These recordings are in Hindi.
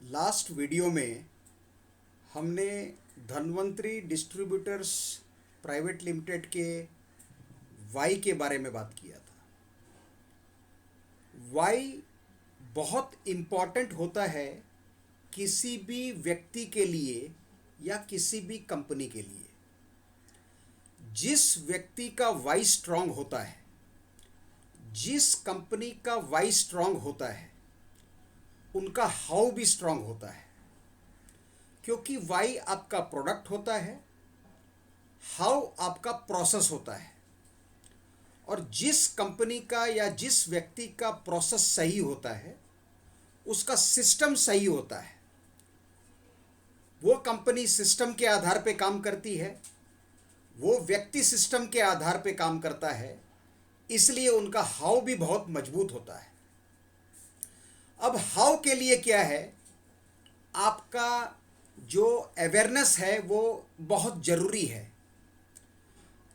लास्ट वीडियो में हमने धन्वंतरी डिस्ट्रीब्यूटर्स प्राइवेट लिमिटेड के वाई के बारे में बात किया था। वाई बहुत इम्पॉर्टेंट होता है किसी भी व्यक्ति के लिए या किसी भी कंपनी के लिए। जिस व्यक्ति का वाई स्ट्रांग होता है, जिस कंपनी का वाई स्ट्रांग होता है, उनका हाउ भी स्ट्रांग होता है, क्योंकि वाई आपका प्रोडक्ट होता है, हाउ आपका प्रोसेस होता है। और जिस कंपनी का या जिस व्यक्ति का प्रोसेस सही होता है, उसका सिस्टम सही होता है। वो कंपनी सिस्टम के आधार पे काम करती है, वो व्यक्ति सिस्टम के आधार पे काम करता है, इसलिए उनका हाउ भी बहुत मजबूत होता है। अब हाउ के लिए क्या है, आपका जो अवेयरनेस है वो बहुत ज़रूरी है।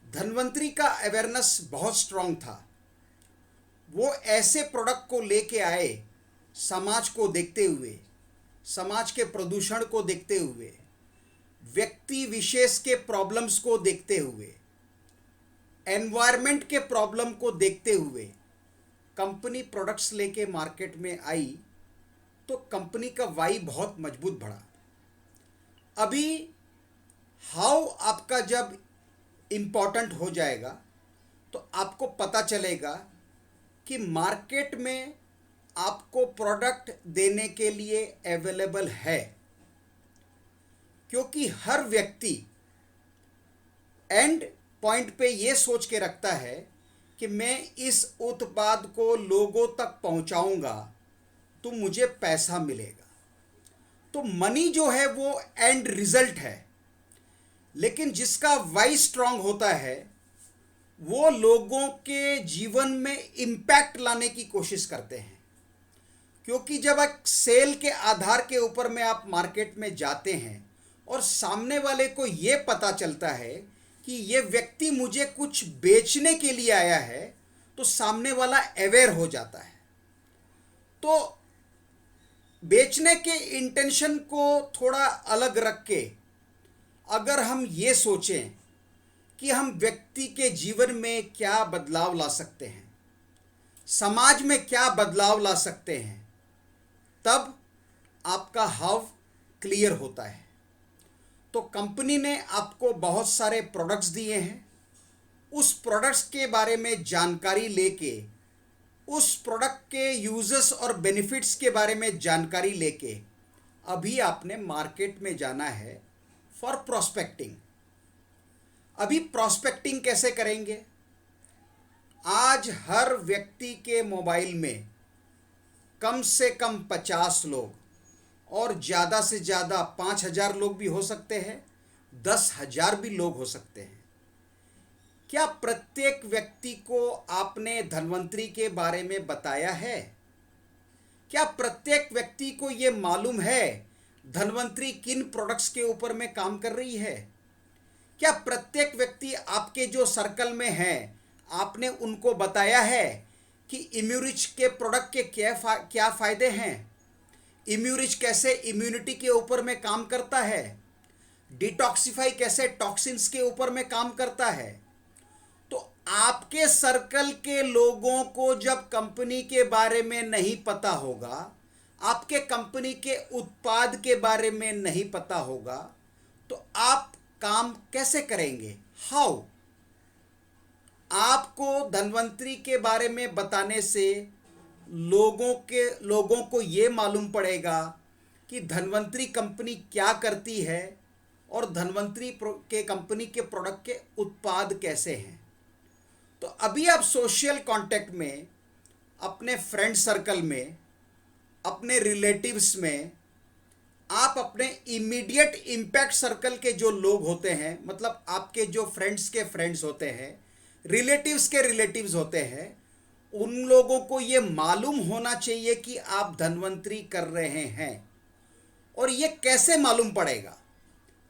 धन्वंतरी का अवेयरनेस बहुत स्ट्रांग था। वो ऐसे प्रोडक्ट को लेके आए, समाज को देखते हुए, समाज के प्रदूषण को देखते हुए, व्यक्ति विशेष के प्रॉब्लम्स को देखते हुए, एनवायरनमेंट के प्रॉब्लम को देखते हुए कंपनी प्रोडक्ट्स लेके मार्केट में आई, तो कंपनी का वाई बहुत मजबूत बढ़ा। अभी हाउ आपका जब इम्पोर्टेंट हो जाएगा तो आपको पता चलेगा कि मार्केट में आपको प्रोडक्ट देने के लिए अवेलेबल है, क्योंकि हर व्यक्ति एंड पॉइंट पे ये सोच के रखता है कि मैं इस उत्पाद को लोगों तक पहुंचाऊंगा तो मुझे पैसा मिलेगा। तो मनी जो है वो एंड रिजल्ट है, लेकिन जिसका वाई स्ट्रांग होता है वो लोगों के जीवन में इम्पैक्ट लाने की कोशिश करते हैं। क्योंकि जब एक सेल के आधार के ऊपर में आप मार्केट में जाते हैं और सामने वाले को ये पता चलता है कि ये व्यक्ति मुझे कुछ बेचने के लिए आया है, तो सामने वाला अवेयर हो जाता है। तो बेचने के इंटेंशन को थोड़ा अलग रख के अगर हम ये सोचें कि हम व्यक्ति के जीवन में क्या बदलाव ला सकते हैं, समाज में क्या बदलाव ला सकते हैं, तब आपका हाउ क्लियर होता है। तो कंपनी ने आपको बहुत सारे प्रोडक्ट्स दिए हैं, उस प्रोडक्ट्स के बारे में जानकारी लेके, उस प्रोडक्ट के यूजर्स और बेनिफिट्स के बारे में जानकारी लेके अभी आपने मार्केट में जाना है फॉर प्रोस्पेक्टिंग। अभी प्रोस्पेक्टिंग कैसे करेंगे? आज हर व्यक्ति के मोबाइल में कम से कम 50 लोग और ज़्यादा से ज़्यादा 5,000 लोग भी हो सकते हैं, 10,000 भी लोग हो सकते हैं। क्या प्रत्येक व्यक्ति को आपने धन्वंतरी के बारे में बताया है? क्या प्रत्येक व्यक्ति को ये मालूम है धन्वंतरी किन प्रोडक्ट्स के ऊपर में काम कर रही है? क्या प्रत्येक व्यक्ति आपके जो सर्कल में हैं, आपने उनको बताया है कि इम्यूरिच के प्रोडक्ट के क्या फ़ायदे हैं? इम्यूरिच कैसे इम्यूनिटी के ऊपर में काम करता है? डिटॉक्सिफाई कैसे टॉक्सिन्स के ऊपर में काम करता है? तो आपके सर्कल के लोगों को जब कंपनी के बारे में नहीं पता होगा, आपके कंपनी के उत्पाद के बारे में नहीं पता होगा, तो आप काम कैसे करेंगे? हाउ? आपको धन्वंतरी के बारे में बताने से लोगों को ये मालूम पड़ेगा कि धन्वंतरी कंपनी क्या करती है और धन्वंतरी के कंपनी के प्रोडक्ट के उत्पाद कैसे हैं। तो अभी आप सोशल कांटेक्ट में, अपने फ्रेंड सर्कल में, अपने रिलेटिव्स में, आप अपने इमीडिएट इम्पैक्ट सर्कल के जो लोग होते हैं, मतलब आपके जो फ्रेंड्स के फ्रेंड्स होते हैं, रिलेटिव्स के रिलेटिव्स होते हैं, उन लोगों को ये मालूम होना चाहिए कि आप धन्वंतरी कर रहे हैं। और ये कैसे मालूम पड़ेगा?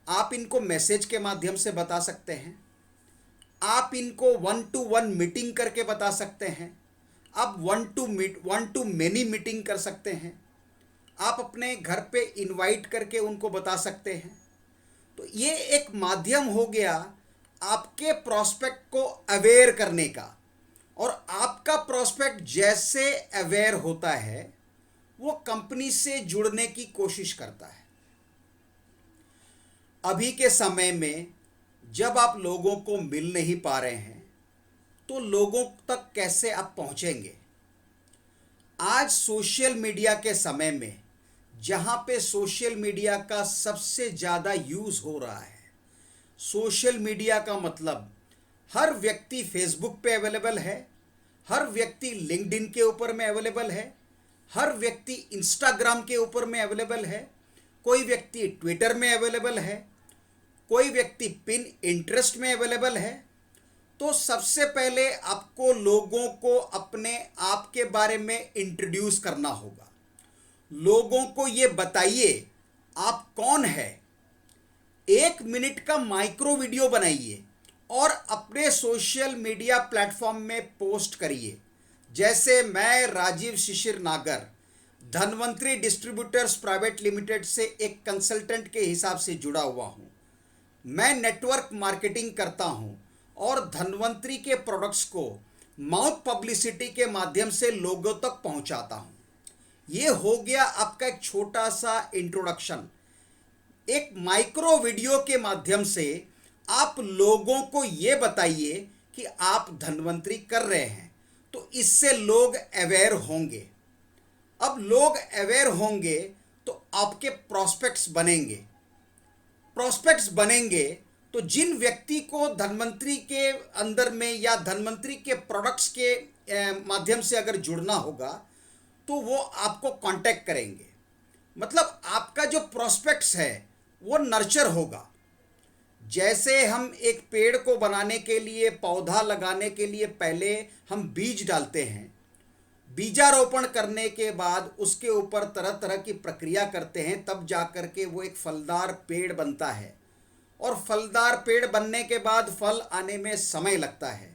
आप इनको मैसेज के माध्यम से बता सकते हैं, आप इनको 1-to-1 मीटिंग करके बता सकते हैं, आप 1-to-many मीटिंग कर सकते हैं, आप अपने घर पे इनवाइट करके उनको बता सकते हैं। तो ये एक माध्यम हो गया आपके प्रॉस्पेक्ट को अवेयर करने का। और आपका प्रॉस्पेक्ट जैसे अवेयर होता है वो कंपनी से जुड़ने की कोशिश करता है। अभी के समय में जब आप लोगों को मिल नहीं पा रहे हैं तो लोगों तक कैसे आप पहुंचेंगे? आज सोशल मीडिया के समय में जहां पे सोशल मीडिया का सबसे ज़्यादा यूज़ हो रहा है, सोशल मीडिया का मतलब हर व्यक्ति फेसबुक पे अवेलेबल है, हर व्यक्ति लिंक्डइन के ऊपर में अवेलेबल है, हर व्यक्ति इंस्टाग्राम के ऊपर में अवेलेबल है, कोई व्यक्ति ट्विटर में अवेलेबल है, कोई व्यक्ति पिन इंटरेस्ट में अवेलेबल है। तो सबसे पहले आपको लोगों को अपने आप के बारे में इंट्रोड्यूस करना होगा। लोगों को ये बताइए आप कौन है। 1 मिनट का माइक्रो वीडियो बनाइए और अपने सोशल मीडिया प्लेटफॉर्म में पोस्ट करिए। जैसे मैं राजीव शिशिर नागर धनवंतरी डिस्ट्रीब्यूटर्स प्राइवेट लिमिटेड से एक कंसल्टेंट के हिसाब से जुड़ा हुआ हूँ। मैं नेटवर्क मार्केटिंग करता हूँ और धनवंतरी के प्रोडक्ट्स को माउथ पब्लिसिटी के माध्यम से लोगों तक पहुँचाता हूँ। ये हो गया आपका एक छोटा सा इंट्रोडक्शन। एक माइक्रो वीडियो के माध्यम से आप लोगों को ये बताइए कि आप धनवंतरी कर रहे हैं, तो इससे लोग अवेयर होंगे। अब लोग अवेयर होंगे तो आपके प्रॉस्पेक्ट्स बनेंगे। प्रॉस्पेक्ट्स बनेंगे तो जिन व्यक्ति को धनवंतरी के अंदर में या धनवंतरी के प्रोडक्ट्स के माध्यम से अगर जुड़ना होगा तो वो आपको कांटेक्ट करेंगे। मतलब आपका जो प्रॉस्पेक्ट्स है वो नर्चर होगा। जैसे हम एक पेड़ को बनाने के लिए, पौधा लगाने के लिए पहले हम बीज डालते हैं, बीजारोपण करने के बाद उसके ऊपर तरह तरह की प्रक्रिया करते हैं, तब जा कर के वो एक फलदार पेड़ बनता है। और फलदार पेड़ बनने के बाद फल आने में समय लगता है।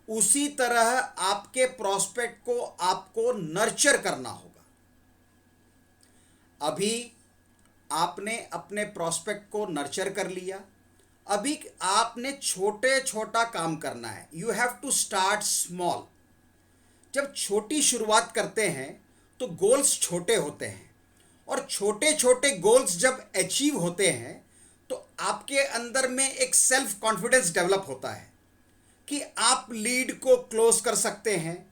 उसी तरह आपके प्रॉस्पेक्ट को आपको नर्चर करना होगा। अभी आपने अपने प्रॉस्पेक्ट को नर्चर कर लिया, अभी आपने छोटे छोटा काम करना है। You have to start small. जब छोटी शुरुआत करते हैं तो गोल्स छोटे होते हैं, और छोटे छोटे गोल्स जब अचीव होते हैं तो आपके अंदर में एक सेल्फ कॉन्फिडेंस डेवलप होता है कि आप लीड को क्लोज कर सकते हैं,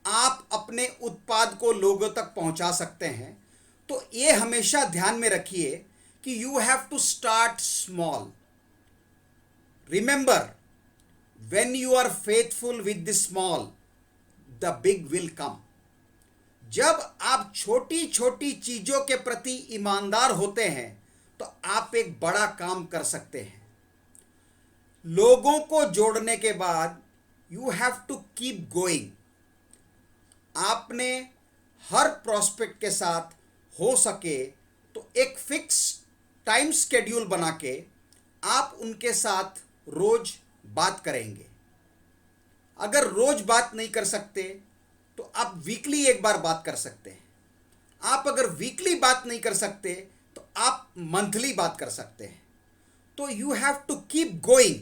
आप अपने उत्पाद को लोगों तक पहुंचा सकते हैं। तो ये हमेशा ध्यान में रखिए कि you have to start small. Remember, when you are faithful with the small, the big will come. जब आप छोटी छोटी चीजों के प्रति ईमानदार होते हैं तो आप एक बड़ा काम कर सकते हैं। लोगों को जोड़ने के बाद you have to keep going. आपने हर प्रॉस्पेक्ट के साथ हो सके तो एक फिक्स टाइम स्केड्यूल बना के आप उनके साथ रोज बात करेंगे। अगर रोज बात नहीं कर सकते तो आप वीकली एक बार बात कर सकते हैं। आप अगर वीकली बात नहीं कर सकते तो आप मंथली बात कर सकते हैं। तो you have to keep going.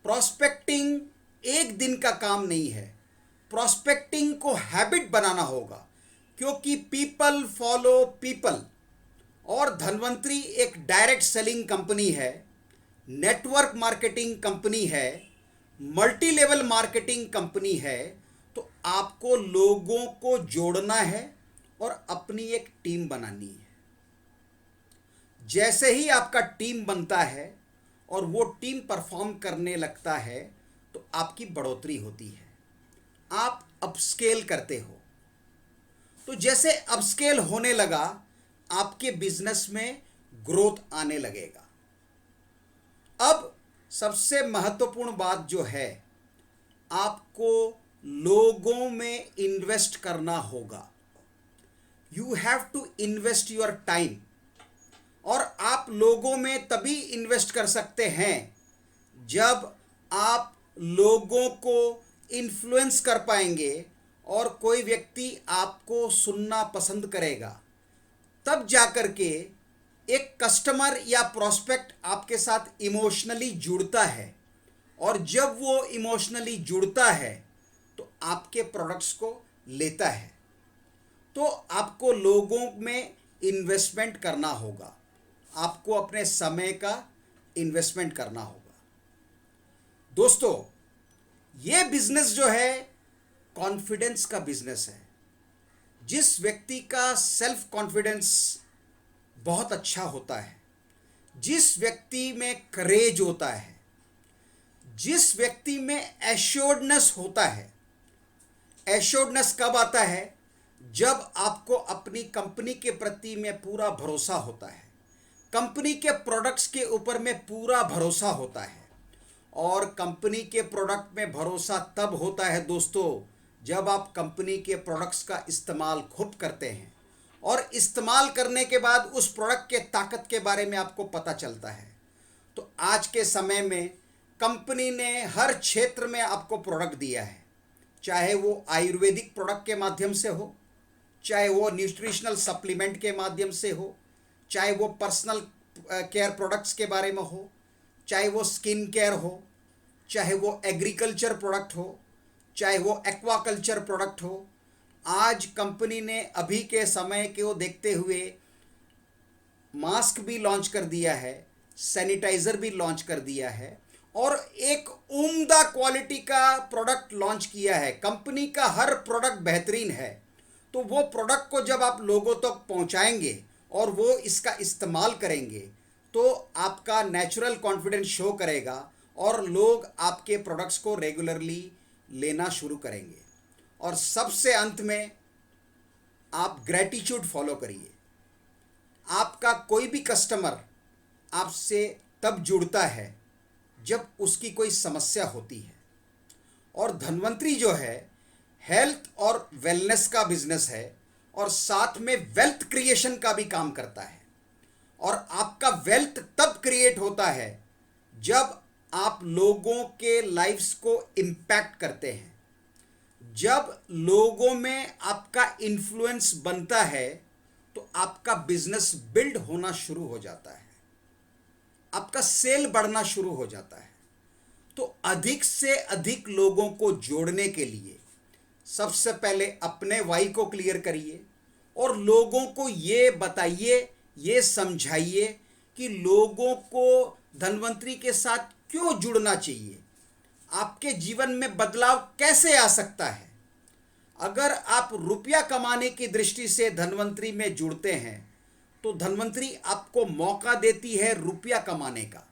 Prospecting एक दिन का काम नहीं है। प्रॉस्पेक्टिंग को हैबिट बनाना होगा, क्योंकि पीपल फॉलो पीपल। और धनवंतरी एक डायरेक्ट सेलिंग कंपनी है, नेटवर्क मार्केटिंग कंपनी है, मल्टी लेवल मार्केटिंग कंपनी है। तो आपको लोगों को जोड़ना है और अपनी एक टीम बनानी है। जैसे ही आपका टीम बनता है और वो टीम परफॉर्म करने लगता है तो आपकी बढ़ोतरी होती है, आप अपस्केल करते हो। तो जैसे अपस्केल होने लगा आपके बिजनेस में ग्रोथ आने लगेगा। अब सबसे महत्वपूर्ण बात जो है, आपको लोगों में इन्वेस्ट करना होगा। You have to invest your time. और आप लोगों में तभी इन्वेस्ट कर सकते हैं जब आप लोगों को इन्फ्लुएंस कर पाएंगे और कोई व्यक्ति आपको सुनना पसंद करेगा। तब जाकर के एक कस्टमर या प्रोस्पेक्ट आपके साथ इमोशनली जुड़ता है, और जब वो इमोशनली जुड़ता है तो आपके प्रोडक्ट्स को लेता है। तो आपको लोगों में इन्वेस्टमेंट करना होगा, आपको अपने समय का इन्वेस्टमेंट करना होगा। दोस्तों, ये बिजनेस जो है कॉन्फिडेंस का बिजनेस है। जिस व्यक्ति का सेल्फ कॉन्फिडेंस बहुत अच्छा होता है, जिस व्यक्ति में करेज होता है, जिस व्यक्ति में एश्योर्डनेस होता है। एश्योर्डनेस कब आता है? जब आपको अपनी कंपनी के प्रति में पूरा भरोसा होता है, कंपनी के प्रोडक्ट्स के ऊपर में पूरा भरोसा होता है। और कंपनी के प्रोडक्ट में भरोसा तब होता है दोस्तों, जब आप कंपनी के प्रोडक्ट्स का इस्तेमाल खूब करते हैं और इस्तेमाल करने के बाद उस प्रोडक्ट के ताकत के बारे में आपको पता चलता है। तो आज के समय में कंपनी ने हर क्षेत्र में आपको प्रोडक्ट दिया है, चाहे वो आयुर्वेदिक प्रोडक्ट के माध्यम से हो, चाहे वो न्यूट्रिशनल सप्लीमेंट के माध्यम से हो, चाहे वो पर्सनल केयर प्रोडक्ट्स के बारे में हो, चाहे वो स्किन केयर हो, चाहे वो एग्रीकल्चर प्रोडक्ट हो, चाहे वो एक्वाकल्चर प्रोडक्ट हो। आज कंपनी ने अभी के समय को देखते हुए मास्क भी लॉन्च कर दिया है, सैनिटाइज़र भी लॉन्च कर दिया है, और एक उम्दा क्वालिटी का प्रोडक्ट लॉन्च किया है। कंपनी का हर प्रोडक्ट बेहतरीन है। तो वो प्रोडक्ट को जब आप लोगों तक पहुंचाएंगे और वो इसका इस्तेमाल करेंगे तो आपका नेचुरल कॉन्फिडेंस शो करेगा और लोग आपके प्रोडक्ट्स को रेगुलरली लेना शुरू करेंगे। और सबसे अंत में आप ग्रैटिट्यूड फॉलो करिए। आपका कोई भी कस्टमर आपसे तब जुड़ता है जब उसकी कोई समस्या होती है। और धन्वंतरी जो है हेल्थ और वेलनेस का बिजनेस है और साथ में वेल्थ क्रिएशन का भी काम करता है। और आपका वेल्थ तब क्रिएट होता है जब आप लोगों के लाइफ्स को इम्पैक्ट करते हैं, जब लोगों में आपका इन्फ्लुएंस बनता है तो आपका बिजनेस बिल्ड होना शुरू हो जाता है, आपका सेल बढ़ना शुरू हो जाता है। तो अधिक से अधिक लोगों को जोड़ने के लिए सबसे पहले अपने वाई को क्लियर करिए और लोगों को ये बताइए, ये समझाइए कि लोगों को धन्वंतरी के साथ क्यों जुड़ना चाहिए, आपके जीवन में बदलाव कैसे आ सकता है। अगर आप रुपया कमाने की दृष्टि से धन्वंतरी में जुड़ते हैं तो धन्वंतरी आपको मौका देती है रुपया कमाने का,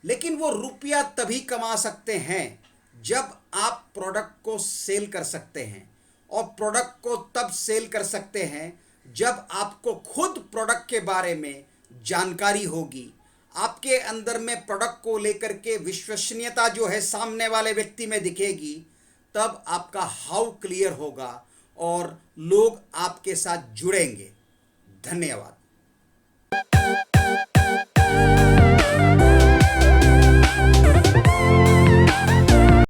लेकिन वो रुपया तभी कमा सकते हैं जब आप प्रोडक्ट को सेल कर सकते हैं। और प्रोडक्ट को तब सेल कर सकते हैं जब आपको खुद प्रोडक्ट के बारे में जानकारी होगी, आपके अंदर में प्रोडक्ट को लेकर के विश्वसनीयता जो है सामने वाले व्यक्ति में दिखेगी। तब आपका हाउ क्लियर होगा और लोग आपके साथ जुड़ेंगे। धन्यवाद।